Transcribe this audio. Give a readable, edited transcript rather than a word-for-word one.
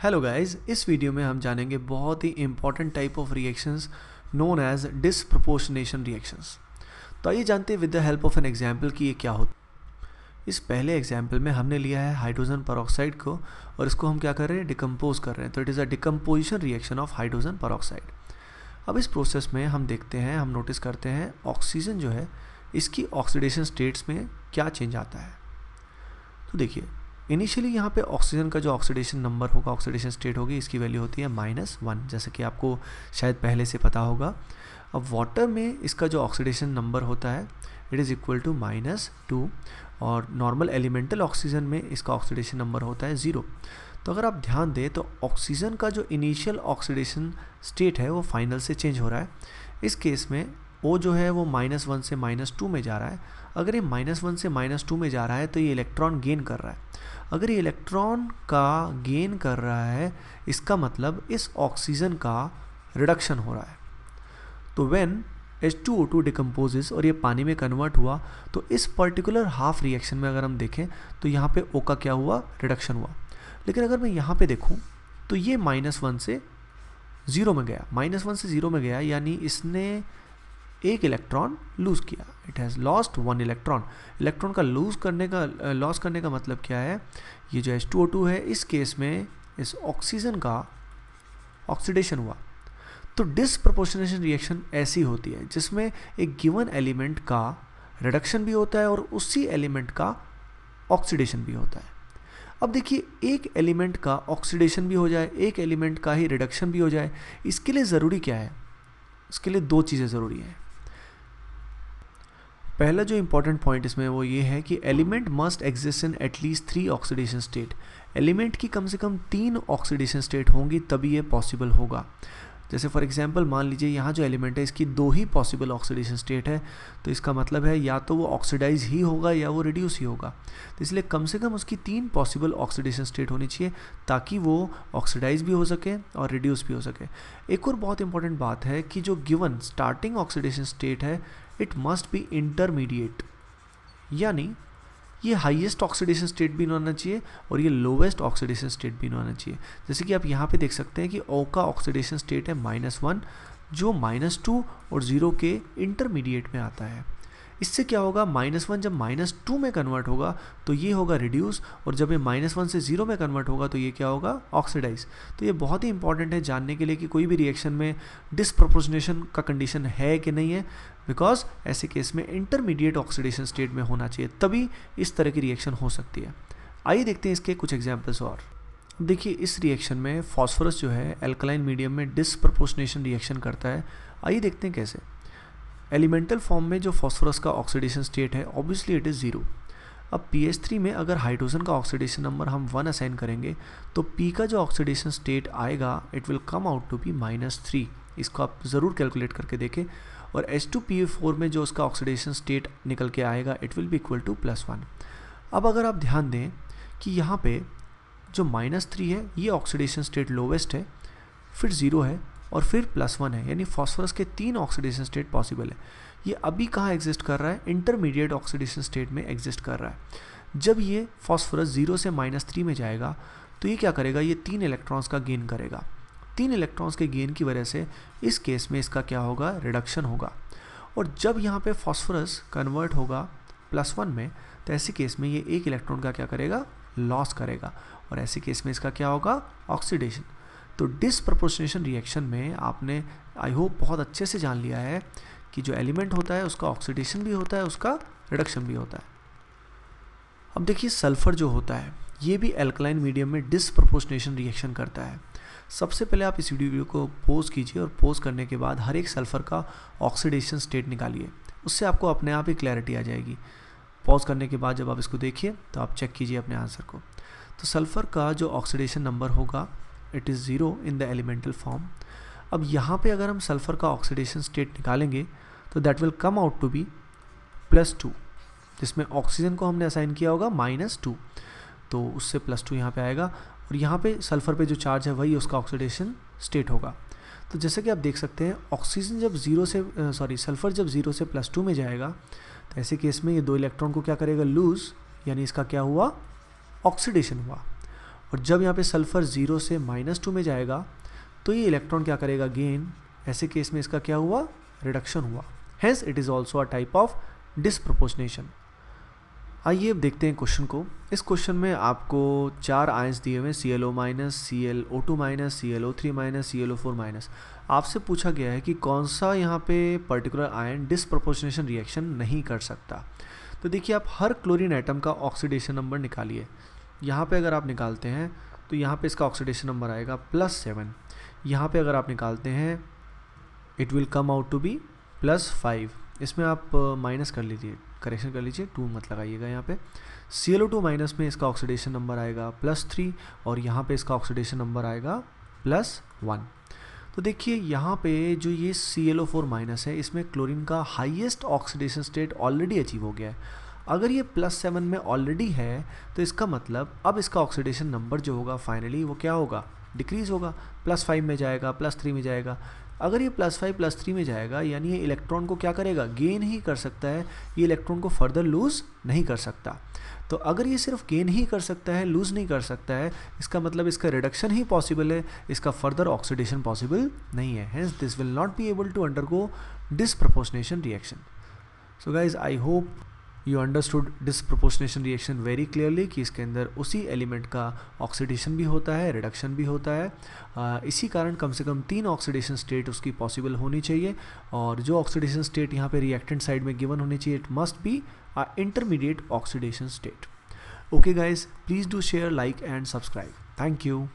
Hello guys, इस video में हम जानेंगे बहुत ही important type of reactions known as disproportionation reactions. तो आइए जानते हैं with the help of an example कि ये क्या होता है। इस पहले एग्जांपल में हमने लिया है हाइड्रोजन पेरोक्साइड को और इसको हम क्या कर रहे हैं, डिकम्पोज कर रहे हैं। तो it is a decomposition reaction of hydrogen peroxide. अब इस प्रोसेस में हम देखते हैं, हम नोटिस करते हैं ऑक्सीजन जो है इसकी ऑक्सीडेशन स्टेट्स में क्या चेंज आता है। तो देखिए, इनिशियली यहाँ पे ऑक्सीजन का जो ऑक्सीडेशन नंबर होगा, ऑक्सीडेशन स्टेट होगी, इसकी वैल्यू होती है -1, जैसे कि आपको शायद पहले से पता होगा। अब वाटर में इसका जो ऑक्सीडेशन नंबर होता है इट इज़ इक्वल टू -2 और नॉर्मल एलिमेंटल ऑक्सीजन में इसका ऑक्सीडेशन नंबर होता है 0। तो अगर आप ध्यान दें तो ऑक्सीजन का जो इनिशियल ऑक्सीडेशन स्टेट है वो फाइनल से चेंज हो रहा है। इस केस में O जो है वो -1 से -2 में जा रहा है। अगर ये -1 से -2 में जा रहा है तो ये इलेक्ट्रॉन गेन कर रहा है। अगर ये इलेक्ट्रॉन का गेन कर रहा है इसका मतलब इस ऑक्सीजन का रिडक्शन हो रहा है। तो व्हेन H2O2 डिकम्पोजेस और ये पानी में कन्वर्ट हुआ तो इस पर्टिकुलर हाफ रिएक्शन में अगर हम देखें तो यहाँ पे O का क्या हुआ, रिडक्शन हुआ। लेकिन अगर मैं यहाँ पे देखूँ तो ये -1 से 0 में गया, -1 से 0 में गया, यानी इसने एक इलेक्ट्रॉन लूज़ किया। It has lost 1 electron. Electron का लॉस करने का मतलब क्या है, ये जो H2O2 है इस केस में इस ऑक्सीजन का ऑक्सीडेशन हुआ। तो डिसप्रपोर्शनेशन रिएक्शन ऐसी होती है जिसमें एक गिवन एलिमेंट का रिडक्शन भी होता है और उसी एलिमेंट का ऑक्सीडेशन भी होता है। अब देखिए, एक एलिमेंट का ऑक्सीडेशन भी हो जाए, एक एलिमेंट का ही रिडक्शन भी हो जाए, इसके लिए ज़रूरी क्या है? इसके लिए दो चीज़ें ज़रूरी हैं। पहला जो इंपॉर्टेंट पॉइंट इसमें वो ये है कि element must exist in at least 3 oxidation state. Element की कम से कम 3 ऑक्सीडेशन स्टेट होंगी तभी ये पॉसिबल होगा। जैसे फॉर एग्जांपल मान लीजिए यहाँ जो एलिमेंट है इसकी 2 ही पॉसिबल ऑक्सीडेशन स्टेट है, तो इसका मतलब है या तो वो ऑक्सीडाइज ही होगा या वो रिड्यूस ही होगा। तो इसलिए कम से कम उसकी 3 पॉसिबल ऑक्सीडेशन स्टेट होनी चाहिए ताकि वो ऑक्सीडाइज भी हो सके और रिड्यूस भी हो सके। एक और बहुत इंपॉर्टेंट बात है कि जो गिवन स्टार्टिंग ऑक्सीडेशन स्टेट है इट मस्ट बी इंटरमीडिएट, यानी ये हाईएस्ट ऑक्सीडेशन स्टेट भी नहीं होना चाहिए और ये लोवेस्ट ऑक्सीडेशन स्टेट भी नहीं होना चाहिए। जैसे कि आप यहाँ पे देख सकते हैं कि O का ऑक्सीडेशन स्टेट है -1 जो -2 और 0 के इंटरमीडिएट में आता है। इससे क्या होगा, -1 जब -2 में कन्वर्ट होगा तो ये होगा रिड्यूस, और जब ये -1 से 0 में कन्वर्ट होगा तो ये क्या होगा, ऑक्सीडाइज। तो ये बहुत ही इंपॉर्टेंट है जानने के लिए कि कोई भी रिएक्शन में डिसप्रपोर्शनेशन का कंडीशन है कि नहीं है, बिकॉज ऐसे केस में इंटरमीडिएट ऑक्सीडेशन स्टेट में होना चाहिए, तभी इस तरह की रिएक्शन हो सकती है। आइए देखते हैं इसके कुछ एग्जाम्पल्स और। देखिए, इस रिएक्शन में फॉस्फोरस जो है एल्कलाइन मीडियम में डिसप्रपोर्शनेशन रिएक्शन करता है। आइए देखते हैं कैसे। एलिमेंटल फॉर्म में जो फॉस्फोरस का ऑक्सीडेशन स्टेट है ऑब्वियसली इट इज़ 0। अब pH3 में अगर हाइड्रोजन का ऑक्सीडेशन नंबर हम 1 असाइन करेंगे तो P का जो ऑक्सीडेशन स्टेट आएगा it will come out to be -3। इसको आप ज़रूर कैलकुलेट करके देखें। और H2PO4 में जो उसका ऑक्सीडेशन स्टेट निकल के आएगा it will be equal to +1। अब अगर आप ध्यान दें कि यहाँ पे जो -3 है ये ऑक्सीडेशन स्टेट लोवेस्ट है, फिर 0 है और फिर +1 है, यानी फॉस्फोरस के 3 ऑक्सीडेशन स्टेट पॉसिबल है। ये अभी कहाँ एग्जिस्ट कर रहा है, इंटरमीडिएट ऑक्सीडेशन स्टेट में एग्जिस्ट कर रहा है। जब ये फॉस्फोरस 0 से -3 में जाएगा तो ये क्या करेगा, ये 3 इलेक्ट्रॉन्स का गेन करेगा। 3 इलेक्ट्रॉन्स के गेन की वजह से इस केस में इसका क्या होगा, रिडक्शन होगा। और जब यहाँ पे फॉस्फोरस कन्वर्ट होगा +1 में तो ऐसे केस में ये 1 इलेक्ट्रॉन का क्या करेगा, लॉस करेगा, और ऐसे केस में इसका क्या होगा, ऑक्सीडेशन। तो डिसप्रपोर्शनेशन रिएक्शन में आपने आई होप बहुत अच्छे से जान लिया है कि जो एलिमेंट होता है उसका ऑक्सीडेशन भी होता है, उसका रिडक्शन भी होता है। अब देखिए, सल्फर जो होता है ये भी एल्कलाइन मीडियम में डिसप्रपोर्शनेशन रिएक्शन करता है। सबसे पहले आप इस वीडियो को पॉज कीजिए और पॉज करने के बाद हर एक सल्फर का ऑक्सीडेशन स्टेट निकालिए, उससे आपको अपने आप ही क्लैरिटी आ जाएगी। पॉज करने के बाद जब आप इसको देखिए तो आप चेक कीजिए अपने आंसर को। तो सल्फर का जो ऑक्सीडेशन नंबर होगा it is 0 in the elemental form. अब यहाँ पे अगर हम सल्फर का ऑक्सीडेशन स्टेट निकालेंगे तो that will come out to be +2, जिसमें ऑक्सीजन को हमने असाइन किया होगा -2, तो उससे +2 यहाँ पे आएगा और यहाँ पे सल्फर पे जो चार्ज है वही उसका ऑक्सीडेशन स्टेट होगा। तो जैसे कि आप देख सकते हैं ऑक्सीजन जब सल्फर जब 0 से +2 में जाएगा तो ऐसे केस में ये 2 इलेक्ट्रॉन को क्या करेगा, लूज़, यानी इसका क्या हुआ, ऑक्सीडेशन हुआ। और जब यहाँ पे सल्फ़र 0 से -2 में जाएगा तो ये इलेक्ट्रॉन क्या करेगा, गेन। ऐसे केस में इसका क्या हुआ, रिडक्शन हुआ। Hence it is also a type of disproportionation. आइए अब देखते हैं क्वेश्चन को। इस क्वेश्चन में आपको 4 आयंस दिए हुए हैं, ClO-, ClO2-, ClO3-, ClO4-। आपसे पूछा गया है कि कौन सा यहाँ पे पर्टिकुलर आयन डिसप्रोपोर्शनेशन रिएक्शन नहीं कर सकता। तो देखिए, आप हर क्लोरीन एटम का ऑक्सीडेशन नंबर निकालिए। यहाँ पे अगर आप निकालते हैं तो यहाँ पे इसका ऑक्सीडेशन नंबर आएगा +7। यहाँ पे अगर आप निकालते हैं it will come out to be +5। इसमें आप माइनस कर लीजिए, करेक्शन कर लीजिए, 2 मत लगाइएगा यहाँ पे। ClO2- में इसका ऑक्सीडेशन नंबर आएगा +3 और यहाँ पे इसका ऑक्सीडेशन नंबर आएगा +1। तो देखिए यहाँ पे जो ये ClO4- है, इसमें क्लोरीन का highest oxidation state already achieve हो गया है। अगर ये +7 में ऑलरेडी है तो इसका मतलब अब इसका ऑक्सीडेशन नंबर जो होगा फाइनली वो क्या होगा, डिक्रीज़ होगा, +5 में जाएगा, +3 में जाएगा। अगर ये +5 +3 में जाएगा यानी ये इलेक्ट्रॉन को क्या करेगा, गेन ही कर सकता है, ये इलेक्ट्रॉन को फर्दर लूज़ नहीं कर सकता। तो अगर ये सिर्फ गेन ही कर सकता है, लूज़ नहीं कर सकता है, इसका मतलब इसका रिडक्शन ही पॉसिबल है, इसका फर्दर ऑक्सीडेशन पॉसिबल नहीं है। Hence this will not be able to undergo disproportionation reaction. So guys, I hope you understood disproportionation reaction very clearly कि इसके अंदर उसी एलिमेंट का ऑक्सीडेशन भी होता है, रिडक्शन भी होता है। इसी कारण कम से कम 3 ऑक्सीडेशन स्टेट उसकी पॉसिबल होनी चाहिए, और जो ऑक्सीडेशन स्टेट यहाँ पे रिएक्टेंट साइड में गिवन होनी चाहिए, it must be a intermediate oxidation state. Okay guys, please do share, like and subscribe. Thank you.